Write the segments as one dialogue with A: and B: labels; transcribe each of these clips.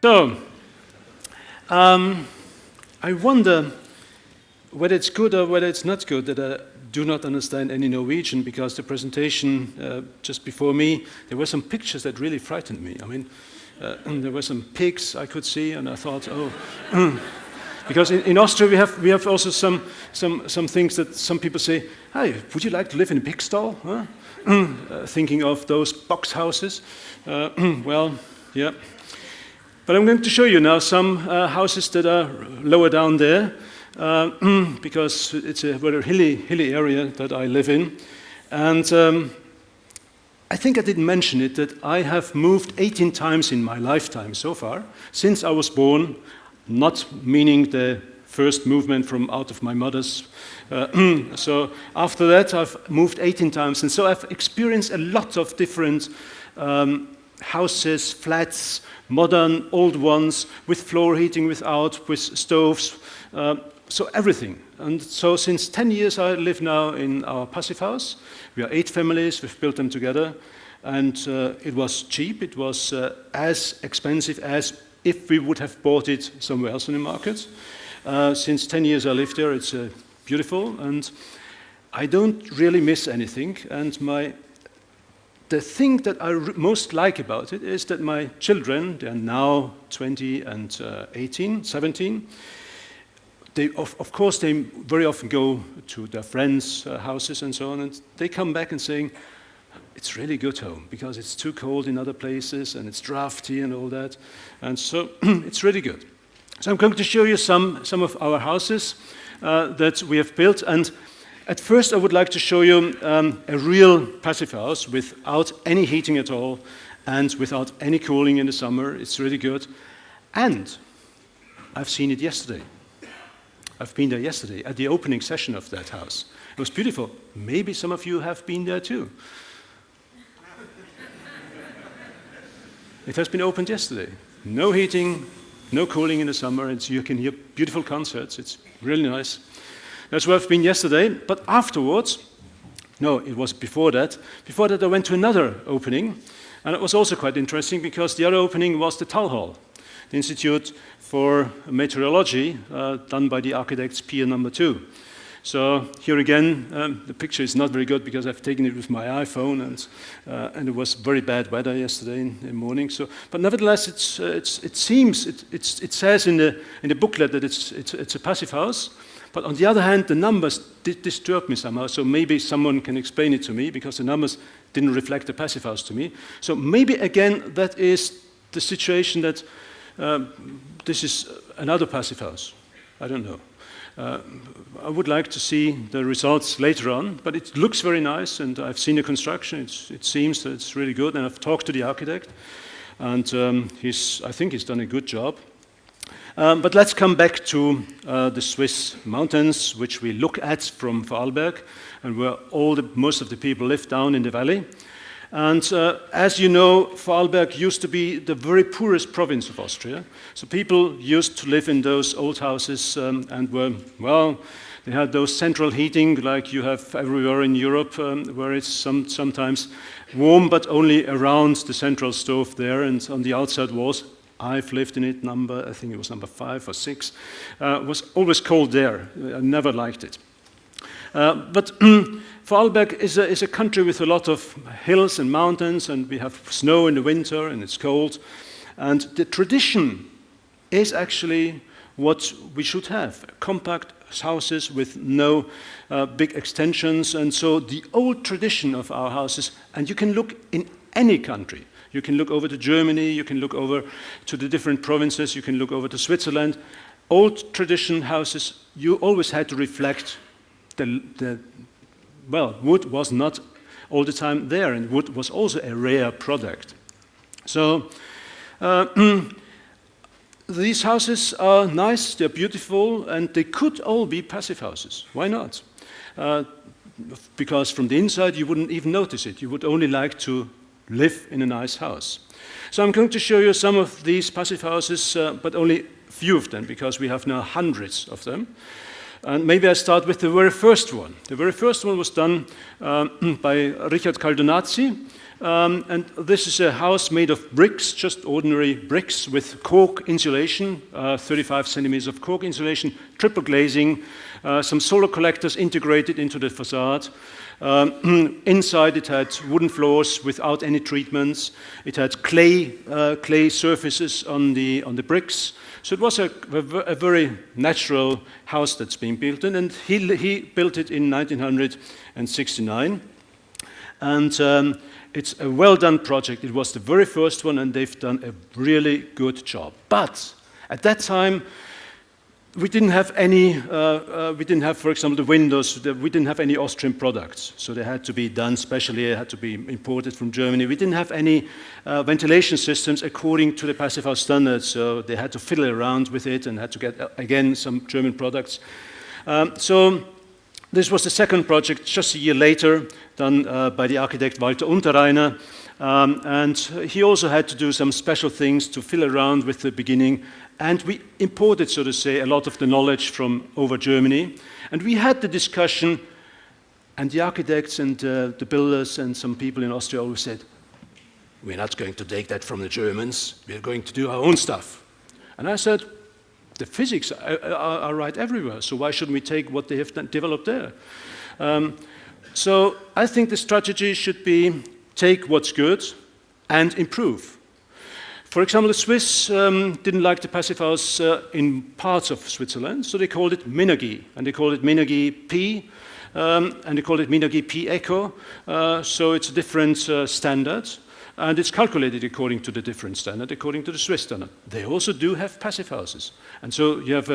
A: So, I wonder whether it's good or whether it's not good that I do not understand any Norwegian, because the presentation just before me, there were some pictures that really frightened me. I mean, there were some pigs I could see, and I thought, oh, because in Austria we have also some things that some people say, hey, would you like to live in a pig stall? Huh? Thinking of those box houses. Well, yeah. But I'm going to show you now some houses that are lower down there, because it's a very hilly area that I live in. And I think I didn't mention it, that I have moved 18 times in my lifetime so far, since I was born, not meaning the first movement from out of my mother's. So after that, I've moved 18 times. And so I've experienced a lot of different houses, flats, modern, old ones, with floor heating, without, with stoves, so everything. And so since 10 years I live now in our passive house. We are 8 families, we've built them together, and it was cheap. It was as expensive as if we would have bought it somewhere else in the market. Since 10 years I live there, it's beautiful, and I don't really miss anything. And the thing that I most like about it is that my children, they are now 20 and 18, 17. They, of course, they very often go to their friends' houses and so on, and they come back and saying, it's really good home, because it's too cold in other places, and it's drafty and all that. And so it's really good. So I'm going to show you some of our houses that we have built. And at first, I would like to show you a real passive house without any heating at all and without any cooling in the summer. It's really good. And I've seen it yesterday. I've been there yesterday at the opening session of that house. It was beautiful. Maybe some of you have been there too. It has been opened yesterday. No heating, no cooling in the summer, and so you can hear beautiful concerts. It's really nice. That's where I've been yesterday, but afterwards, no, it was before that. Before that, I went to another opening, and it was also quite interesting, because the other opening was the Tal Hall, the Institute for Meteorology, done by the architects Pier number 2. So here again, the picture is not very good because I've taken it with my iPhone, and it was very bad weather yesterday in the morning. So, but nevertheless, it says in the booklet that it's a passive house. But on the other hand, the numbers did disturb me somehow. So maybe someone can explain it to me, because the numbers didn't reflect the passive house to me. So maybe again that is the situation that this is another passive house. I don't know. I would like to see the results later on, but it looks very nice, and I've seen the construction. It seems that it's really good, and I've talked to the architect, and I think he's done a good job. But let's come back to the Swiss mountains, which we look at from Vorarlberg, and where most of the people live down in the valley. And as you know, Vorarlberg used to be the very poorest province of Austria. So people used to live in those old houses and they had those central heating like you have everywhere in Europe, where it's sometimes warm, but only around the central stove there, and on the outside walls. I've lived in it, I think it was number 5 or 6, was always cold there. I never liked it. But Vorarlberg is a country with a lot of hills and mountains, and we have snow in the winter, and it's cold. And the tradition is actually what we should have, compact houses with no big extensions. And so the old tradition of our houses, and you can look in any country. You can look over to Germany, you can look over to the different provinces, you can look over to Switzerland. Old tradition houses, you always had to reflect wood was not all the time there, and wood was also a rare product. So these houses are nice, they're beautiful, and they could all be passive houses. Why not? Because from the inside you wouldn't even notice it. You would only like to live in a nice house. So I'm going to show you some of these passive houses, but only a few of them, because we have now hundreds of them. And maybe I start with the very first one. The very first one was done by Richard Caldonazzi And this is a house made of bricks, just ordinary bricks with cork insulation, 35 centimeters of cork insulation, triple glazing, some solar collectors integrated into the facade. Inside it had wooden floors without any treatments. It had clay surfaces on the bricks. So it was a very natural house that's being built in, and he built it in 1969. And it's a well-done project. It was the very first one, and they've done a really good job. But at that time, we didn't have any, for example, the windows, we didn't have any Austrian products. So they had to be done specially, they had to be imported from Germany. We didn't have any ventilation systems according to the Passivhaus standards, so they had to fiddle around with it and had to get, again, some German products. So this was the second project, just a year later, done by the architect Walter Unterreiner. And he also had to do some special things to fill around with the beginning. And we imported, so to say, a lot of the knowledge from over Germany. And we had the discussion, and the architects and the builders and some people in Austria always said, we're not going to take that from the Germans, we're going to do our own stuff. And I said, the physics are right everywhere, so why shouldn't we take what they have developed there? So I think the strategy should be take what's good and improve. For example, the Swiss didn't like the Passivhaus in parts of Switzerland, so they called it Minergie, and they called it Minergie P, and they called it Minergie P Eco, so it's a different standard. And it's calculated according to the different standard, according to the Swiss standard. They also do have passive houses. And so you have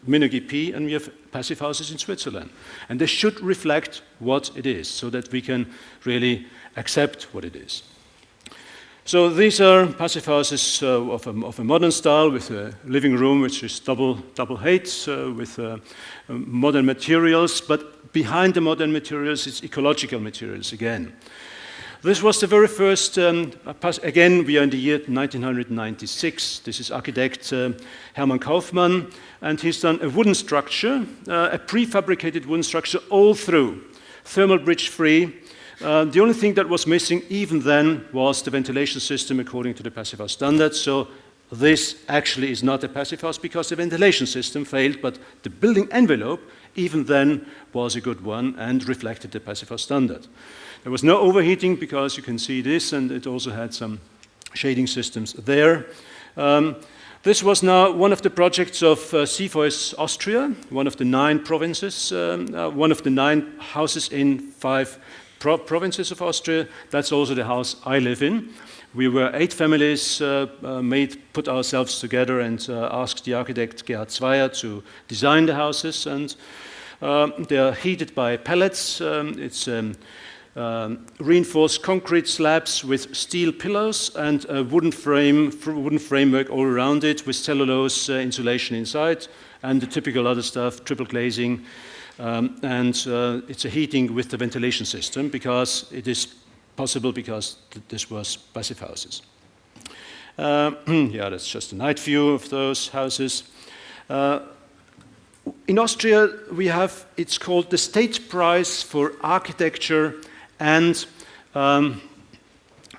A: Minergie P and you have passive houses in Switzerland. And they should reflect what it is so that we can really accept what it is. So these are passive houses of a modern style with a living room which is double height with modern materials. But behind the modern materials, it's ecological materials again. This was the very first, again, we are in the year 1996. This is architect Helmut Krapmeier, and he's done a wooden structure, a prefabricated wooden structure all through, thermal bridge free. The only thing that was missing even then was the ventilation system according to the Passivhaus standards. So this actually is not a Passivhaus because the ventilation system failed, but the building envelope even then was a good one and reflected the Passivhaus standard. There was no overheating because you can see this, and it also had some shading systems there. This was now one of the projects of CVOS Austria, one of the 9 provinces, one of the 9 houses in 5 provinces of Austria. That's also the house I live in. We were 8 families, put ourselves together and asked the architect Gerhard Zweier to design the houses, and they are heated by pellets. It's reinforced concrete slabs with steel pillars and a wooden framework all around it with cellulose insulation inside and the typical other stuff, triple glazing, and it's a heating with the ventilation system because it is possible because this was passive houses. Yeah, that's just a night view of those houses. In Austria, we have, it's called the State Prize for Architecture and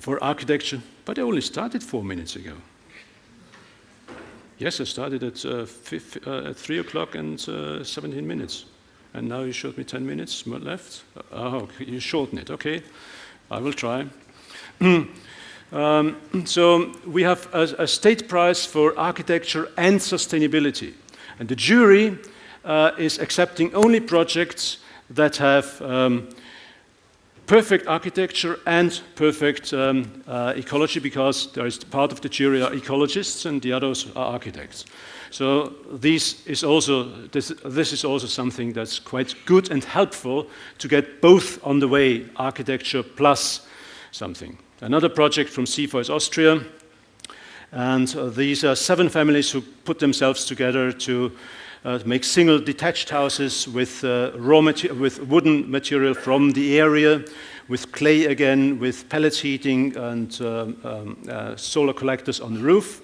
A: for architecture, but I only started 4 minutes ago. Yes, I started at 3 o'clock and 17 minutes. And now you showed me 10 minutes left. Oh, you shorten it, okay. I will try. So we have a state prize for architecture and sustainability. And the jury is accepting only projects that have perfect architecture and perfect ecology, because there is part of the jury are ecologists and the others are architects. So this is also something that's quite good and helpful to get both on the way, architecture plus something. Another project from CVOS Austria, and these are 7 families who put themselves together to make single detached houses with with wooden material from the area, with clay again, with pellets heating and solar collectors on the roof,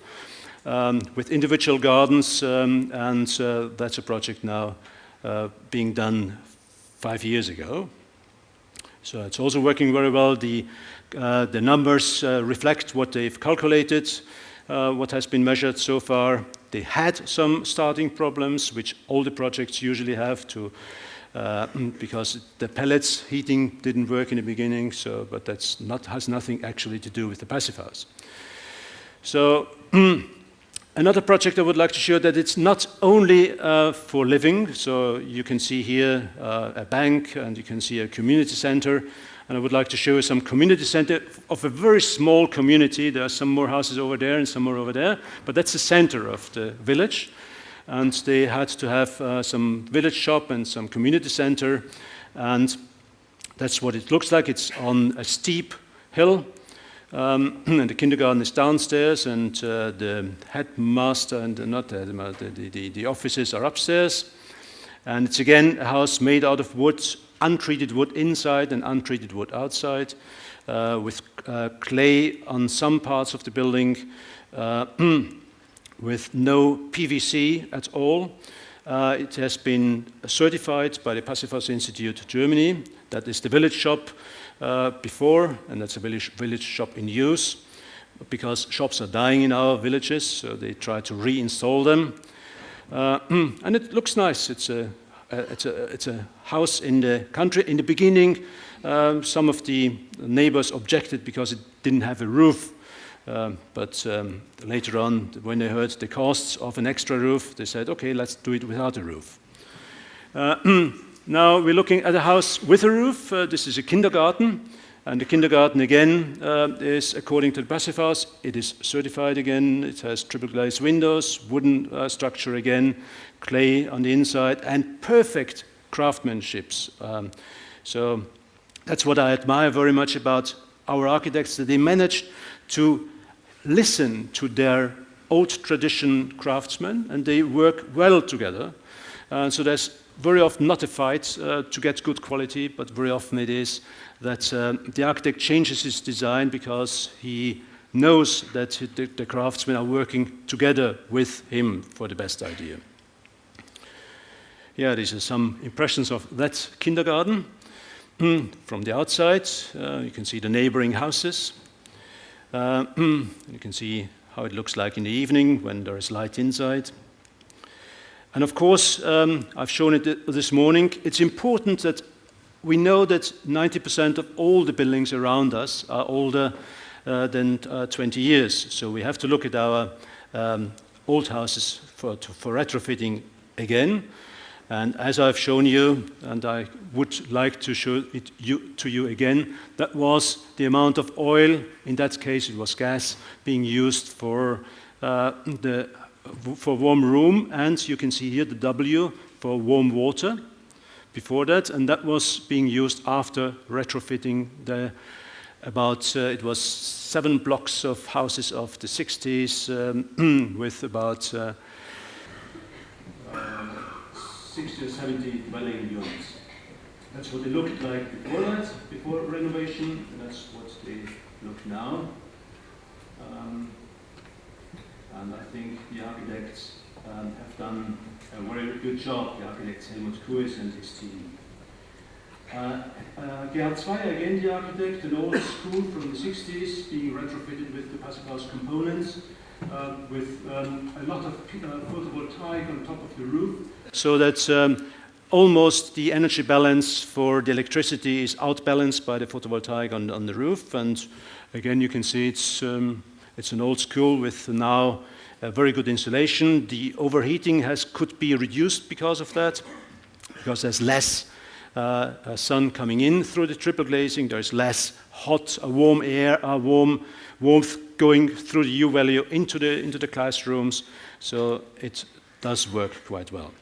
A: with individual gardens, and that's a project now being done 5 years ago. So it's also working very well. The numbers reflect what they've calculated, what has been measured so far. They had some starting problems, which all the projects usually have, because the pellets heating didn't work in the beginning. But has nothing actually to do with the passive house. So another project I would like to show that it's not only for living. So you can see here a bank, and you can see a community center. And I would like to show you some community center of a very small community. There are some more houses over there and some more over there, but that's the center of the village. And they had to have some village shop and some community center. And that's what it looks like. It's on a steep hill. And the kindergarten is downstairs, and the headmaster and the offices are upstairs. And it's again a house made out of wood, untreated wood inside and untreated wood outside, with clay on some parts of the building, with no PVC at all. It has been certified by the Passive House Institute Germany. That is the village shop before, and that's a village shop in use, because shops are dying in our villages, so they try to reinstall them. And it looks nice. It's a house in the country. In the beginning, some of the neighbors objected because it didn't have a roof. But later on, when they heard the costs of an extra roof, they said, okay, let's do it without a roof. Now we're looking at a house with a roof. This is a kindergarten. And the kindergarten, again, is according to the Passive House. It is certified again. It has triple glazed windows, wooden structure again, clay on the inside, and perfect craftsmanship. So that's what I admire very much about our architects, that they managed to listen to their old tradition craftsmen, and they work well together. So there's very often not a fight to get good quality, but very often it is that the architect changes his design because he knows that the craftsmen are working together with him for the best idea. Yeah, these are some impressions of that kindergarten. From the outside, you can see the neighboring houses. You can see how it looks like in the evening when there is light inside. And of course, I've shown it this morning, it's important that we know that 90% of all the buildings around us are older than 20 years. So we have to look at our old houses for retrofitting again. And as I've shown you, and I would like to show it to you again, that was the amount of oil, in that case it was gas, being used for warm room, and you can see here the W for warm water before that, and that was being used after retrofitting it was 7 blocks of houses of the 60s with about 60 or 70 dwelling units. That's what they looked like before renovation, and that's what they look now. And I think the architects have done a very good job, the architect Helmut Krapmeier and his team. Gerhard Zweier, again the architect, an old school from the 60s, being retrofitted with the Passive House components, with a lot of photovoltaic on top of the roof, so that almost the energy balance for the electricity is outbalanced by the photovoltaic on the roof. And again, you can see it's an old school with now a very good insulation. The overheating could be reduced because of that, because there's less sun coming in through the triple glazing. There's less warm air, warmth going through the U value into the classrooms. So it does work quite well.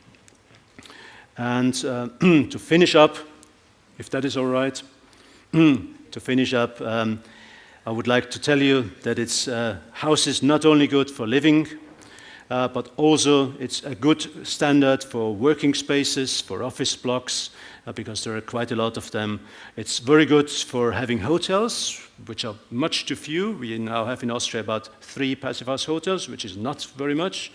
A: And to finish up, if that is all right, to finish up, I would like to tell you that house is not only good for living, but also it's a good standard for working spaces, for office blocks, because there are quite a lot of them. It's very good for having hotels, which are much too few. We now have in Austria about 3 Passive House hotels, which is not very much.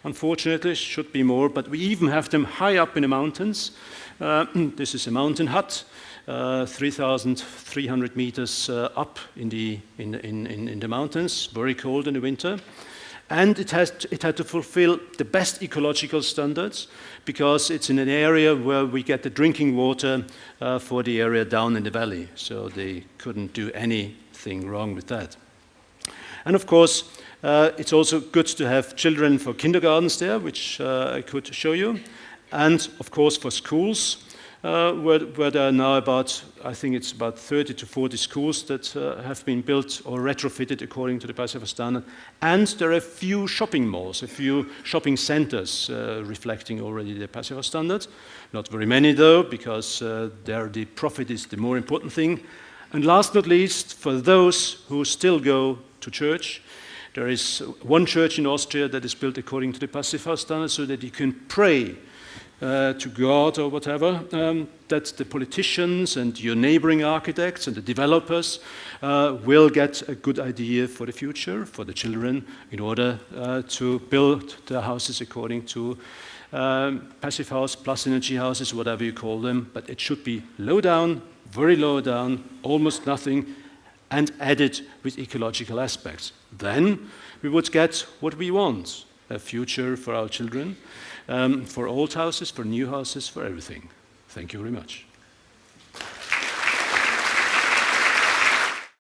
A: Unfortunately, should be more, but we even have them high up in the mountains. This is a mountain hut, 3,300 meters up in the mountains, very cold in the winter. And it had to fulfill the best ecological standards because it's in an area where we get the drinking water for the area down in the valley. So they couldn't do anything wrong with that. And of course, it's also good to have children for kindergartens there, which I could show you. And of course for schools, where there are now I think it's about 30 to 40 schools that have been built or retrofitted according to the passivhaus standard. And there are a few shopping malls, a few shopping centers reflecting already the passivhaus standard. Not very many though, because there the profit is the more important thing. And last but not least, for those who still go to church, there is one church in Austria that is built according to the passivhaus standard so that you can pray to God or whatever, that the politicians and your neighboring architects and the developers will get a good idea for the future, for the children, in order to build their houses according to passive house, plus energy houses, whatever you call them. But it should be low down, very low down, almost nothing, and added with ecological aspects. Then we would get what we want, a future for our children, for old houses, for new houses, for everything. Thank you very much.